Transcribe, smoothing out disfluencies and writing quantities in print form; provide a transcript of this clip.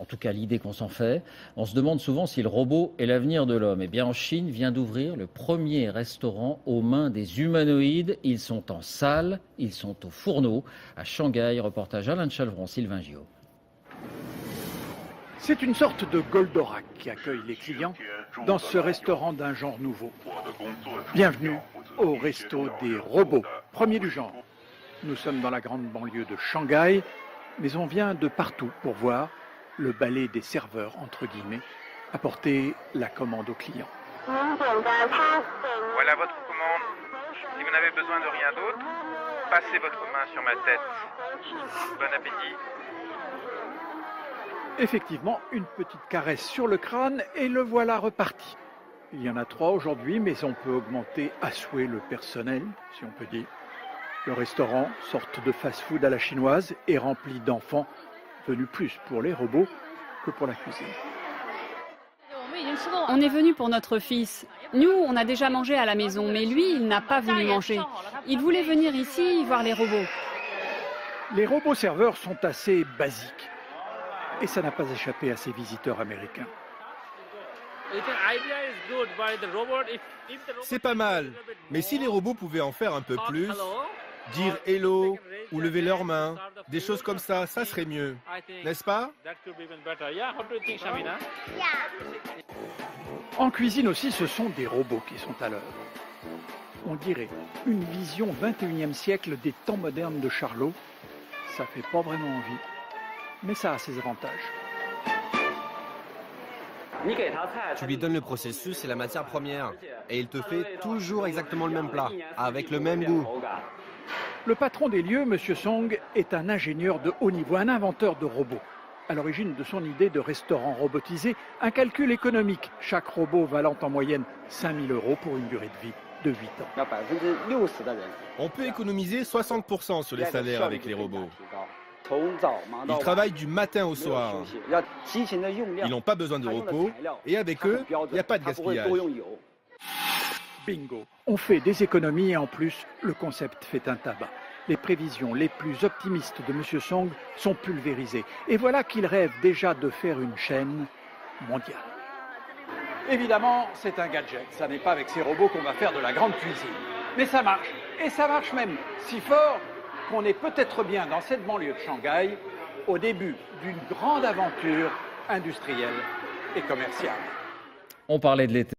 tout cas l'idée qu'on s'en fait. On se demande souvent si le robot est l'avenir de l'homme. Eh bien, en Chine vient d'ouvrir le premier restaurant aux mains des humanoïdes. Ils sont en salle, ils sont au fourneau. À Shanghai, reportage Alain de Chalvron, Sylvain Gillot. C'est une sorte de Goldorak qui accueille les clients dans ce restaurant d'un genre nouveau. Bienvenue au resto des robots, premier du genre. Nous sommes dans la grande banlieue de Shanghai, mais on vient de partout pour voir le ballet des serveurs, entre guillemets, apporter la commande aux clients. Voilà votre commande. Si vous n'avez besoin de rien d'autre, passez votre main sur ma tête. Bon appétit. Effectivement, une petite caresse sur le crâne et le voilà reparti. Il y en a 3 aujourd'hui, mais on peut augmenter à souhait le personnel, si on peut dire. Le restaurant, sorte de fast-food à la chinoise, est rempli d'enfants, venus plus pour les robots que pour la cuisine. On est venu pour notre fils. Nous, on a déjà mangé à la maison, mais lui, il n'a pas voulu manger. Il voulait venir ici voir les robots. Les robots serveurs sont assez basiques. Et ça n'a pas échappé à ces visiteurs américains. C'est pas mal, mais si les robots pouvaient en faire un peu plus, dire hello ou lever leurs mains, des choses comme ça serait mieux, n'est-ce pas? En cuisine aussi, ce sont des robots qui sont à l'œuvre. On dirait une vision 21e siècle des temps modernes de Charlot. Ça fait pas vraiment envie, mais ça a ses avantages. Tu lui donnes le processus et la matière première, et il te fait toujours exactement le même plat, avec le même goût. Le patron des lieux, M. Song, est un ingénieur de haut niveau, un inventeur de robots. À l'origine de son idée de restaurant robotisé, un calcul économique, chaque robot valant en moyenne 5 000 € pour une durée de vie de 8 ans. On peut économiser 60% sur les salaires avec les robots. Ils travaillent du matin au soir. Ils n'ont pas besoin de repos et avec eux, il n'y a pas de gaspillage. Bingo, on fait des économies et en plus, le concept fait un tabac. Les prévisions les plus optimistes de M. Song sont pulvérisées. Et voilà qu'il rêve déjà de faire une chaîne mondiale. Évidemment, c'est un gadget. Ça n'est pas avec ces robots qu'on va faire de la grande cuisine. Mais ça marche. Et ça marche même si fort qu'on est peut-être bien dans cette banlieue de Shanghai au début d'une grande aventure industrielle et commerciale. On parlait de l'été.